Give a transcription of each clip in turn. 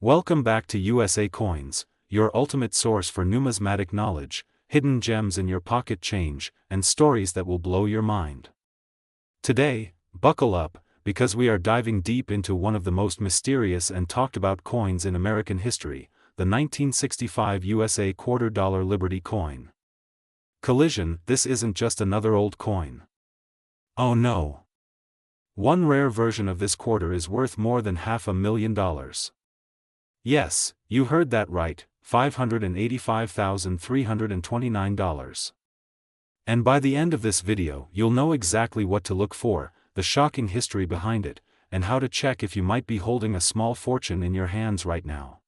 Welcome back to USA Coins, your ultimate source for numismatic knowledge, hidden gems in your pocket change, and stories that will blow your mind. Today, buckle up, because we are diving deep into one of the most mysterious and talked about coins in American history, the 1965 USA $quarter Liberty coin. Collision: this isn't just another old coin. Oh no! One rare version of this quarter is worth more than $500,000. Yes, you heard that right, $585,329. And by the end of this video you'll know exactly what to look for, the shocking history behind it, and how to check if you might be holding a small fortune in your hands right now.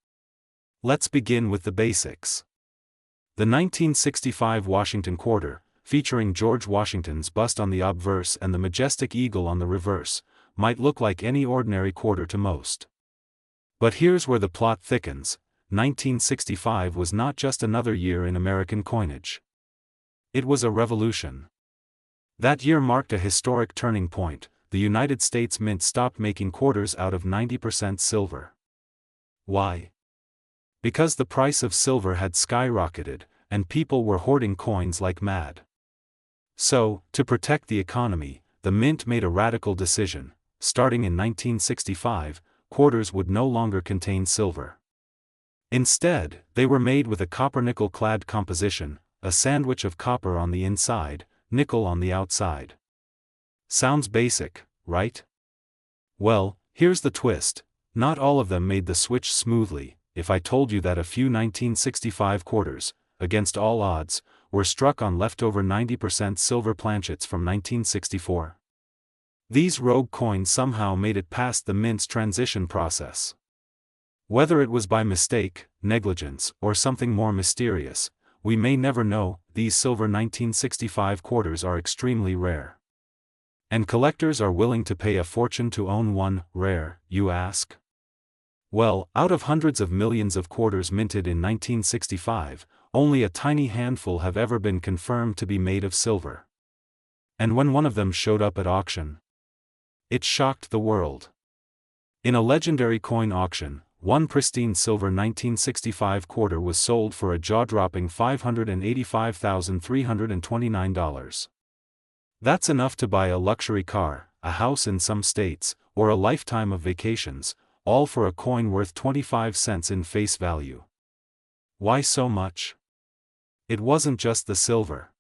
Let's begin with the basics. The 1965 Washington quarter, featuring George Washington's bust on the obverse and the majestic eagle on the reverse, might look like any ordinary quarter to most. But here's where the plot thickens: 1965 was not just another year in American coinage. It was a revolution. That year marked a historic turning point. The United States Mint stopped making quarters out of 90% silver. Why? Because the price of silver had skyrocketed, and people were hoarding coins like mad. So, to protect the economy, the Mint made a radical decision. Starting in 1965, quarters would no longer contain silver. Instead, they were made with a copper-nickel clad composition, a sandwich of copper on the inside, nickel on the outside. Sounds basic, right? Well, here's the twist: not all of them made the switch smoothly. If I told you that a few 1965 quarters, against all odds, were struck on leftover 90% silver planchets from 1964. These rogue coins somehow made it past the Mint's transition process. Whether it was by mistake, negligence, or something more mysterious, we may never know. These silver 1965 quarters are extremely rare. And collectors are willing to pay a fortune to own one. Rare, you ask? Well, out of hundreds of millions of quarters minted in 1965, only a tiny handful have ever been confirmed to be made of silver. And when one of them showed up at auction, it shocked the world. In a legendary coin auction, one pristine silver 1965 quarter was sold for a jaw-dropping $585,329. That's enough to buy a luxury car, a house in some states, or a lifetime of vacations, all for a coin worth 25 cents in face value. Why so much? It wasn't just the silver.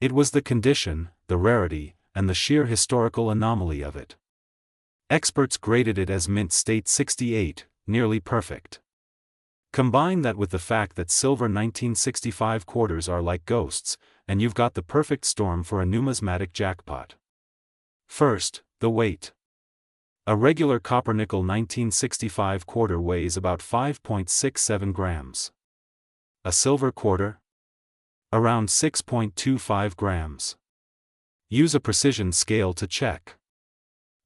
It was the condition, the rarity, and the sheer historical anomaly of it. Experts graded it as Mint State 68, nearly perfect. Combine that with the fact that silver 1965 quarters are like ghosts, and you've got the perfect storm for a numismatic jackpot. First, the weight. A regular copper-nickel 1965 quarter weighs about 5.67 grams. A silver quarter? Around 6.25 grams. Use a precision scale to check.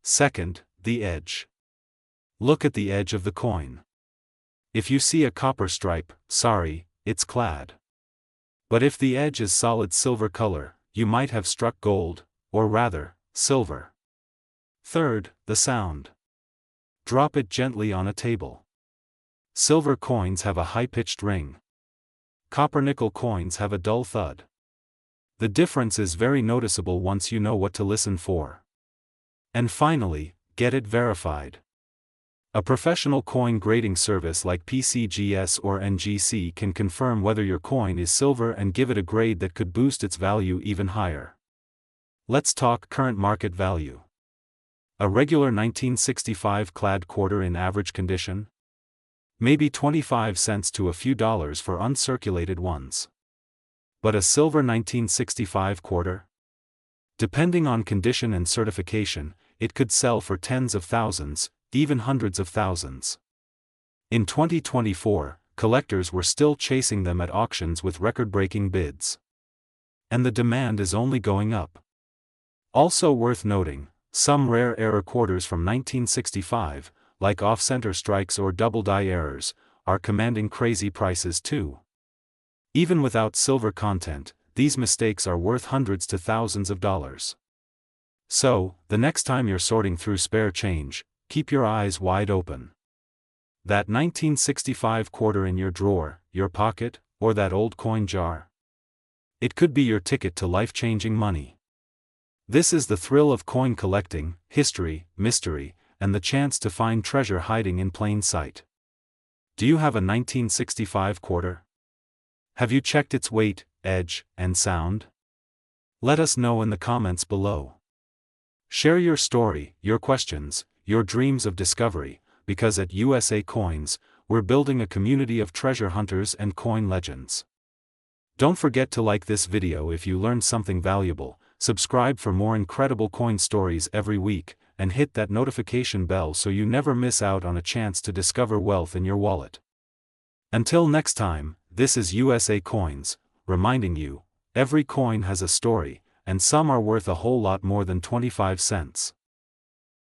Second, the edge. Look at the edge of the coin. If you see a copper stripe, sorry, it's clad. But if the edge is solid silver color, you might have struck gold, or rather, silver. Third, the sound. Drop it gently on a table. Silver coins have a high-pitched ring. Copper-nickel coins have a dull thud. The difference is very noticeable once you know what to listen for. And finally, get it verified. A professional coin grading service like PCGS or NGC can confirm whether your coin is silver and give it a grade that could boost its value even higher. Let's talk current market value. A regular 1965 clad quarter in average condition? Maybe 25 cents to a few dollars for uncirculated ones. But a silver 1965 quarter? Depending on condition and certification, it could sell for tens of thousands, even hundreds of thousands. In 2024, collectors were still chasing them at auctions with record-breaking bids. And the demand is only going up. Also worth noting, some rare error quarters from 1965, like off-center strikes or double-die errors, are commanding crazy prices too. Even without silver content, these mistakes are worth hundreds to thousands of dollars. So, the next time you're sorting through spare change, keep your eyes wide open. That 1965 quarter in your drawer, your pocket, or that old coin jar? It could be your ticket to life-changing money. This is the thrill of coin collecting: history, mystery, and the chance to find treasure hiding in plain sight. Do you have a 1965 quarter? Have you checked its weight, edge, and sound? Let us know in the comments below. Share your story, your questions, your dreams of discovery, because at USA Coins, we're building a community of treasure hunters and coin legends. Don't forget to like this video if you learned something valuable, subscribe for more incredible coin stories every week, and hit that notification bell so you never miss out on a chance to discover wealth in your wallet. Until next time, this is USA Coins, reminding you, every coin has a story, and some are worth a whole lot more than 25 cents.